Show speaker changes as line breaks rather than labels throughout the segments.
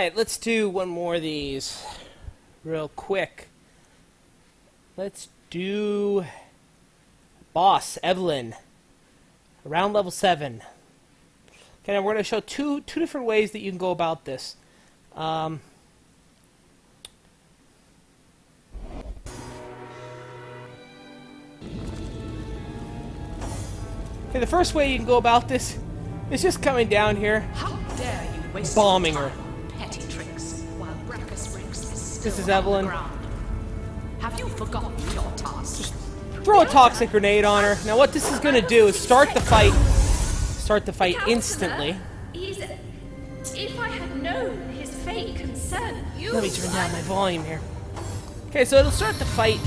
Alright, let's do one more of these real quick. Let's do boss, Evelyn. Around level 7. Okay, now we're going to show two different ways that you can go about this. Okay, the first way you can go about this is just coming down here,
How dare you waste
bombing
your
her.
time on petty tricks while Brackus Briggs is still
This is Evelyn.
on the ground. Have you forgotten your task?
Throw a toxic grenade on her. Now what this is going to do is start the fight instantly.
If I had known his fate concerned you...
Let me turn down my volume here. Okay, so it'll start the fight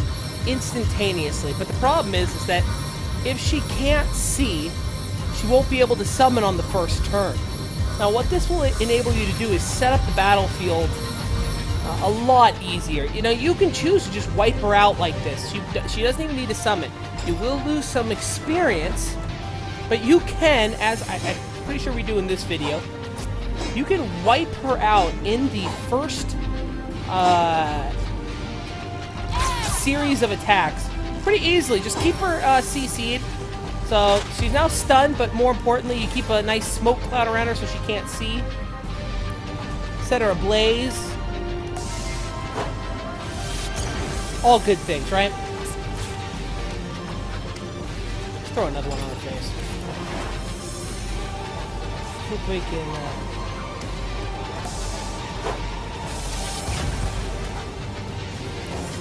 instantaneously, but the problem is that if she can't see, she won't be able to summon on the first turn. Now what this will enable you to do is set up the battlefield a lot easier. You know, you can choose to just wipe her out like this. She doesn't even need to summon. You will lose some experience, but you can, as I'm pretty sure we do in this video, you can wipe her out in the first series of attacks pretty easily. Just keep her CC'd. So she's now stunned, but more importantly, you keep a nice smoke cloud around her so she can't see. Set her ablaze. All good things, right? Let's throw another one on her face. See if we can...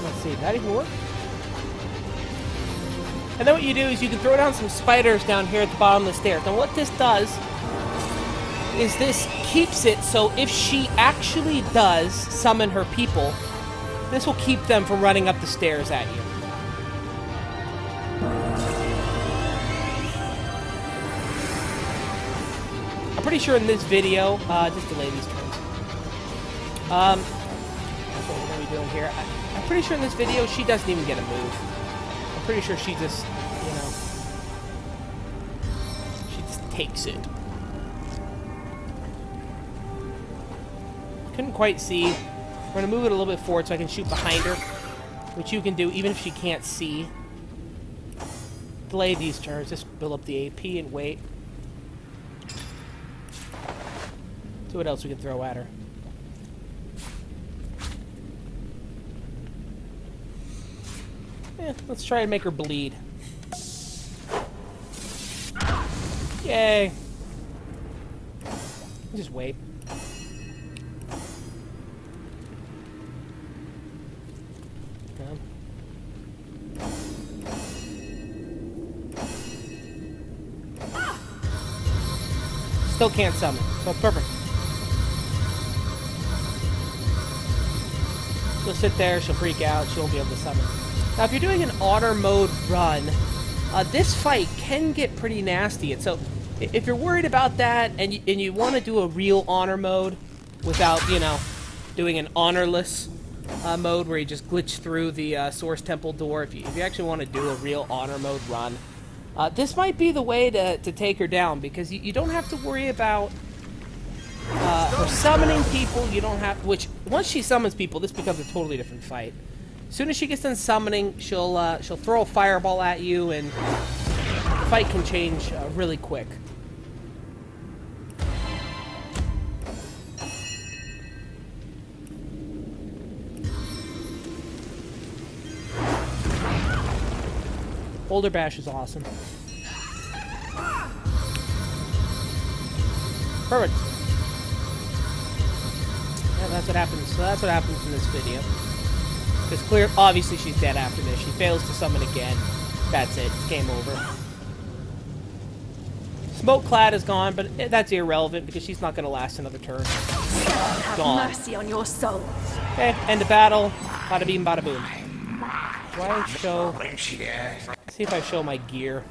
let's see, did that even work? And then what you do is you can throw down some spiders down here at the bottom of the stairs. Now what this does is this keeps it so if she actually does summon her people, this will keep them from running up the stairs at you. I'm pretty sure in this video, just delay these turns. That's what we're going to be doing here. I'm pretty sure in this video she doesn't even get a move. I'm pretty sure she just, you know, she just takes it. Couldn't quite see. We're going to move it a little bit forward so I can shoot behind her, which you can do even if she can't see. Delay these turns, just build up the AP and wait. See what else we can throw at her. Let's try and make her bleed. Yay! Just wait. Still can't summon. So perfect. She'll sit there, she'll freak out, she won't be able to summon. Now if you're doing an honor mode run, this fight can get pretty nasty. And so if you're worried about that and you want to do a real honor mode without, you know, doing an honorless mode where you just glitch through the Source Temple door, if you actually want to do a real honor mode run, this might be the way to take her down, because you don't have to worry about her summoning people. You don't have, which once she summons people, this becomes a totally different fight. As soon as she gets done summoning, she'll throw a fireball at you, and the fight can change really quick. Boulder Bash is awesome. Perfect. Yeah, that's what happens. So that's what happens in this video. Because obviously she's dead after this. She fails to summon again. That's it. It's game over. Smoke Clad is gone, but that's irrelevant because she's not going to last another turn.
Have
Gone.
mercy on your soul.
Okay, end the battle. Bada beam, bada boom. Do I show... See if I show my gear.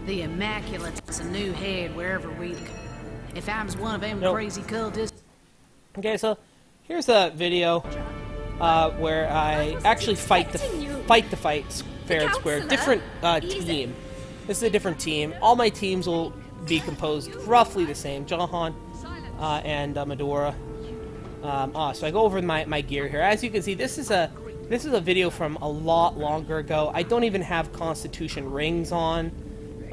The Immaculate's a new head wherever week. If I'm one of them crazy cultists...
Okay, so here's a video where I actually fight the fight fair and square. Different team. This is a different team. All my teams will be composed roughly the same. Jahan and Medora. So I go over my gear here. As you can see, this is a video from a lot longer ago. I don't even have Constitution rings on.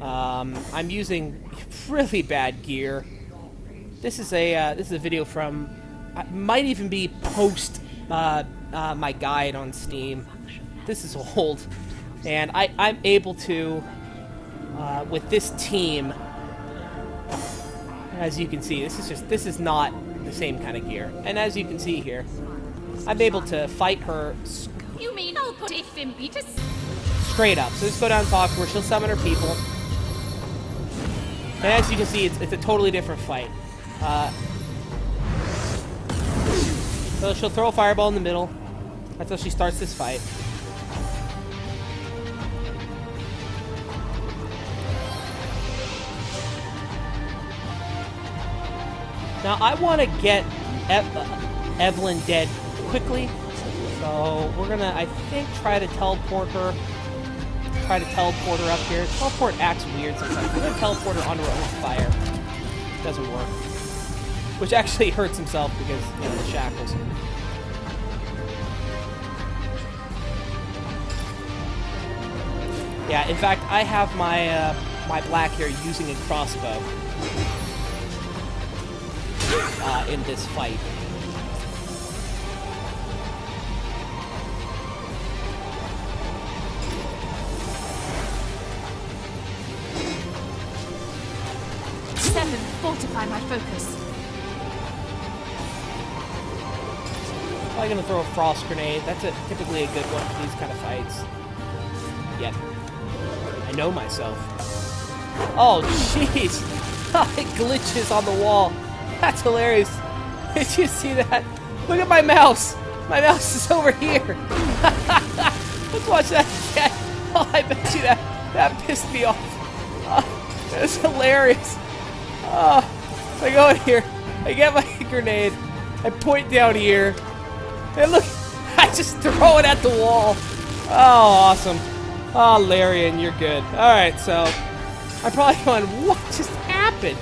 I'm using really bad gear. This is a video from, might even be post my guide on Steam. This is old, and I'm able to with this team. As you can see, this is not the same kind of gear. And as you can see here, I'm able to fight her
You mean I'll put if in Peter's
straight up. So just go down and talk to her. She'll summon her people. And as you can see, it's a totally different fight. So she'll throw a fireball in the middle. That's how she starts this fight. Now, I want to get Evelyn dead quickly, so we're gonna, I think, try to teleport her. Try to teleport her up here. Teleport acts weird sometimes. We're gonna teleport her onto her own fire. Doesn't work. Which actually hurts himself because, you know, the shackles. Yeah, in fact, I have my my black here using a crossbow. In this fight.
Seven, fortify my focus.
Probably gonna throw a frost grenade. That's typically a good one for these kind of fights. Yet, I know myself. Oh, jeez! It glitches on the wall. That's hilarious. Did you see that? Look at my mouse. My mouse is over here. Let's watch that again. Oh, I bet you that pissed me off. That's hilarious. So I go in here. I get my grenade. I point down here. And look, I just throw it at the wall. Oh, awesome. Oh, Larian, you're good. Alright, so I'm probably going, what just happened?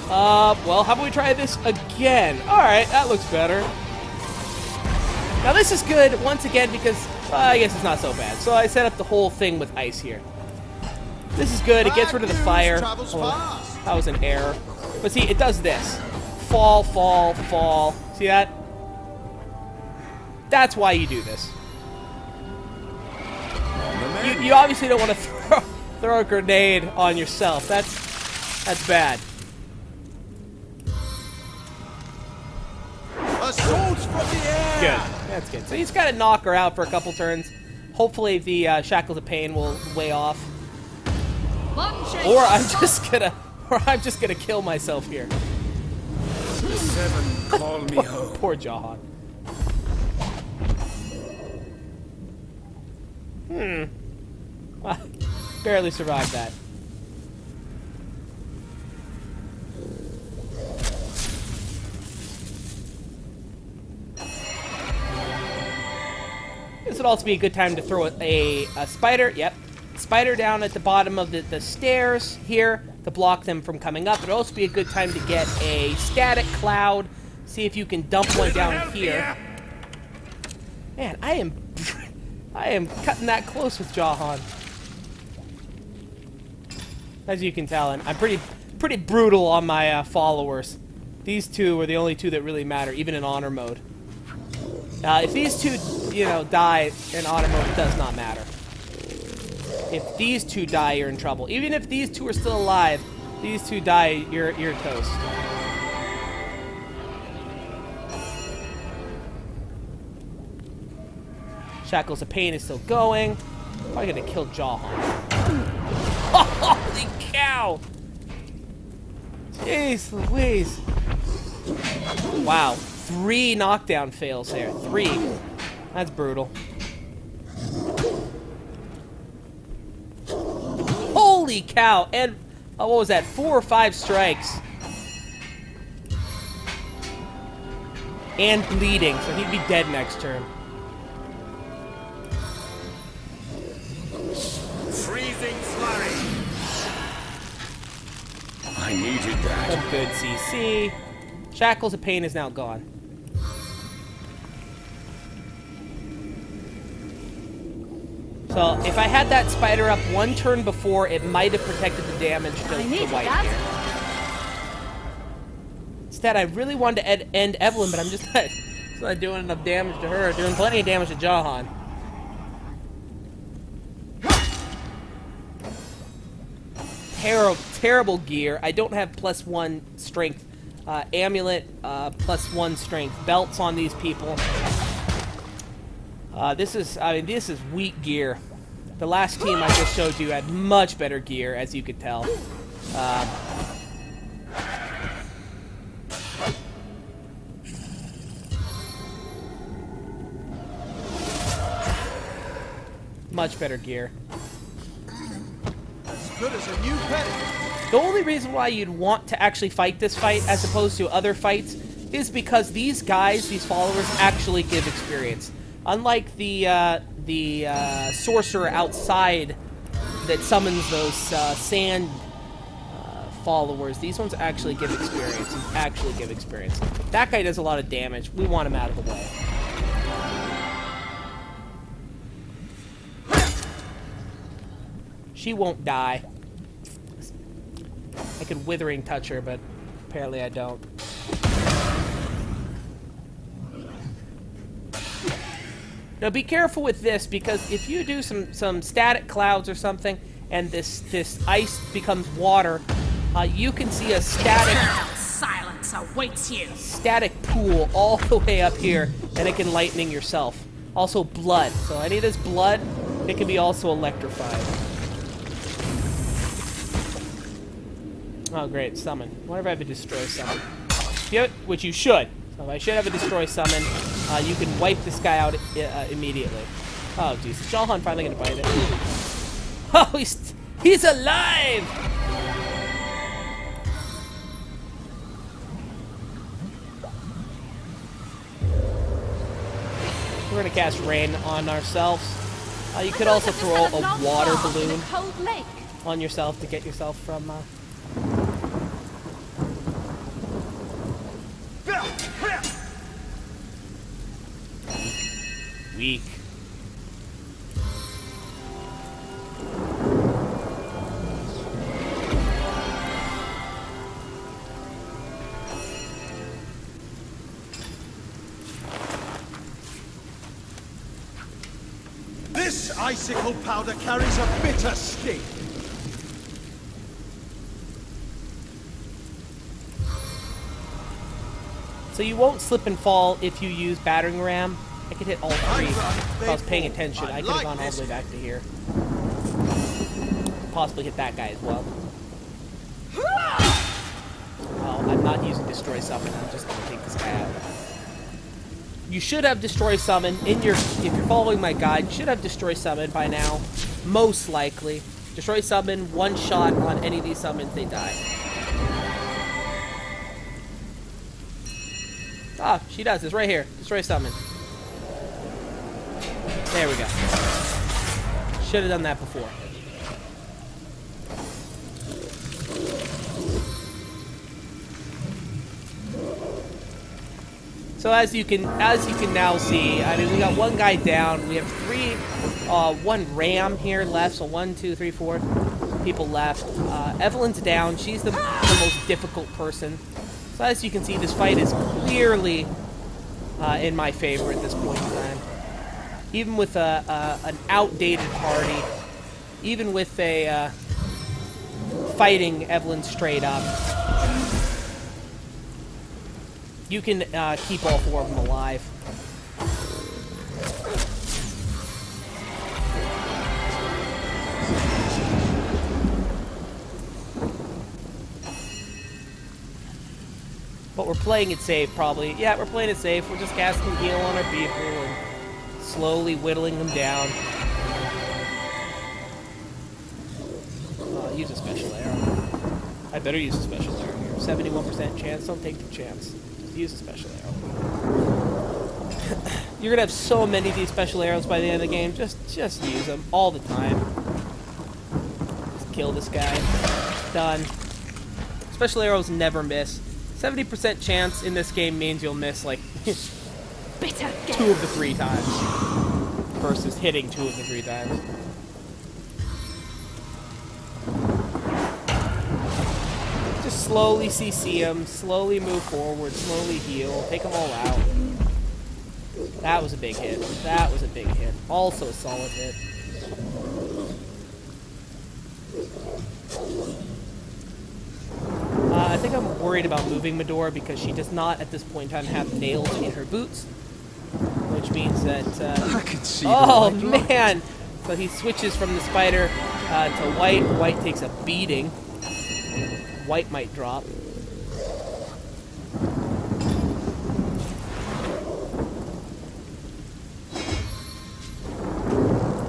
Well, how about we try this again? Alright, that looks better. Now this is good, once again, because, I guess it's not so bad. So I set up the whole thing with ice here. This is good, it gets rid of the fire. Oh, that was an error. But see, it does this. Fall, fall, fall. See that? That's why you do this. You obviously don't want to throw a grenade on yourself. That's bad.
Assaults from the air!
Good. That's good. So you just gotta knock her out for a couple turns. Hopefully the shackles of pain will weigh off. Or I'm just gonna kill myself here.
The seven call me home.
Poor Jahan. Barely survived that. This would also be a good time to throw a spider. Yep. Spider down at the bottom of the stairs here to block them from coming up. It would also be a good time to get a static cloud. See if you can dump one down here. Man, I am cutting that close with Jahan. As you can tell, I'm pretty brutal on my followers. These two are the only two that really matter, even in honor mode. If these two, die in honor mode, it does not matter. If these two die, you're in trouble. Even if these two are still alive, these two die, you're toast. Shackles of Pain is still going. Probably gonna kill Jahan. Holy cow! Jeez Louise. Wow. 3 knockdown fails there. 3. That's brutal. Holy cow! And what was that? 4 or 5 strikes. And bleeding, so he'd be dead next turn.
Freezing flurry. I needed that.
Some good CC. Shackles of Pain is now gone. So, if I had that spider up one turn before, it might have protected the damage to White here. Instead, I really wanted to end Evelyn, but I'm just not doing enough damage to her. Doing plenty of damage to Jahan. Terrible gear. I don't have +1 strength. Amulet, +1 strength. Belts on these people. This is weak gear. The last team I just showed you had much better gear, as you could tell. Much better gear.
As good as a new penny.
The only reason why you'd want to actually fight this fight as opposed to other fights is because these guys, these followers, actually give experience. Unlike the sorcerer outside that summons those sand followers, these ones actually give experience. That guy does a lot of damage. We want him out of the way. She won't die. I could Withering Touch her, but apparently I don't. Now be careful with this, because if you do some static clouds or something, and this ice becomes water, you can see a
Silence awaits you.
static pool all the way up here, and it can lightning yourself. Also blood. So any of this blood, it can be also electrified. Oh great, summon. What if I have a destroy summon? Which you should. So I should have a destroy summon. You can wipe this guy out immediately. Oh Jesus, Jahan finally gonna bite it. Oh, he's alive! We're gonna cast rain on ourselves. You could also throw a water balloon on yourself to get yourself from. Weak.
This icicle powder carries a bitter sting.
So you won't slip and fall if you use battering ram. I could hit all three. If I was paying attention, I could have gone all the way back to here. Possibly hit that guy as well. Oh, I'm not using Destroy Summon. I'm just going to take this guy out. You should have Destroy Summon in your... If you're following my guide, you should have Destroy Summon by now. Most likely. Destroy Summon, one shot on any of these summons, they die. Ah, she does. It's right here. Destroy Summon. There we go. Should have done that before. So as you can now see, I mean, we got one guy down. We have one ram here left. So 1, 2, 3, 4 people left. Evelyn's down. She's the most difficult person. So as you can see, this fight is clearly in my favor at this point in time. Even with an outdated party, even with a fighting Evelyn straight up, you can keep all four of them alive. But we're playing it safe, probably. Yeah, we're playing it safe. We're just casting heal on our people and slowly whittling them down. Use a special arrow. I better use a special arrow here. 71% chance. Don't take the chance. Just use a special arrow. You're gonna have so many of these special arrows by the end of the game. Just use them all the time. Just kill this guy. Done. Special arrows never miss. 70% chance in this game means you'll miss like
Bitter
2 of the 3 times versus hitting 2 of the 3 times. Just slowly CC them, slowly move forward, slowly heal, take them all out. That was a big hit. That was a big hit. Also a solid hit. I think I'm worried about moving Medora because she does not, at this point in time, have nails in her boots. Which means that...
I can see
oh,
the white
man! So he switches from the spider to White. White takes a beating. White might drop.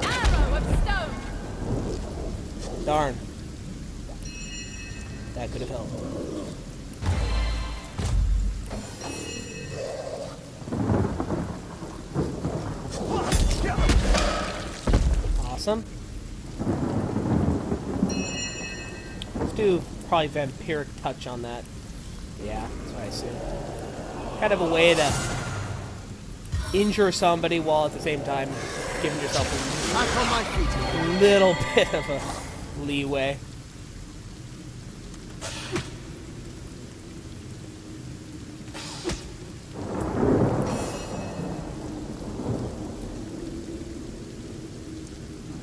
Arrow of stone.
Darn. That could have helped. Awesome. Let's do probably vampiric touch on that. Yeah, that's what I assume. Kind of a way to injure somebody while at the same time giving yourself a little bit of a leeway.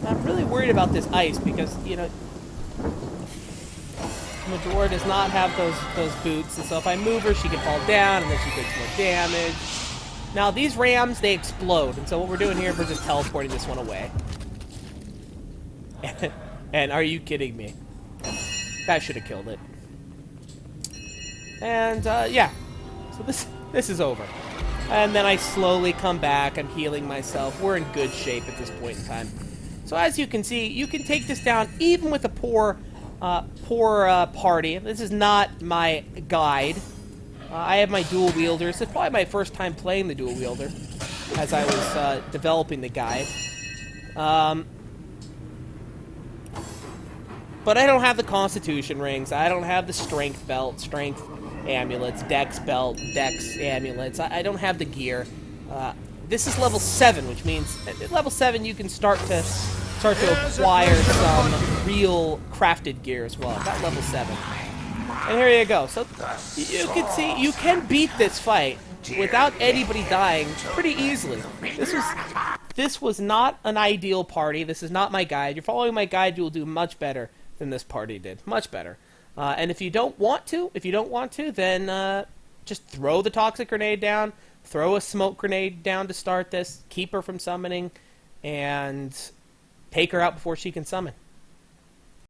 I'm really worried about this ice because, you know, Medora does not have those boots, and so if I move her, she can fall down, and then she takes more damage. Now, these rams, they explode, and so what we're doing here, we're just teleporting this one away. And are you kidding me? That should have killed it. And, yeah. So this is over. And then I slowly come back. I'm healing myself. We're in good shape at this point in time. So as you can see, you can take this down even with a poor party. This is not my guide. I have my dual wielders. This is probably my first time playing the dual wielder as I was developing the guide. But I don't have the constitution rings. I don't have the strength belt, strength amulets, dex belt, dex amulets. I don't have the gear. This is level 7, which means at level 7 you can start to acquire some real crafted gear as well. Got level 7. And here you go. So you can see you can beat this fight without anybody dying pretty easily. This was not an ideal party. This is not my guide. You're following my guide, you will do much better than this party did. Much better. And if you don't want to, then just throw the toxic grenade down, throw a smoke grenade down to start this, keep her from summoning, and take her out before she can summon.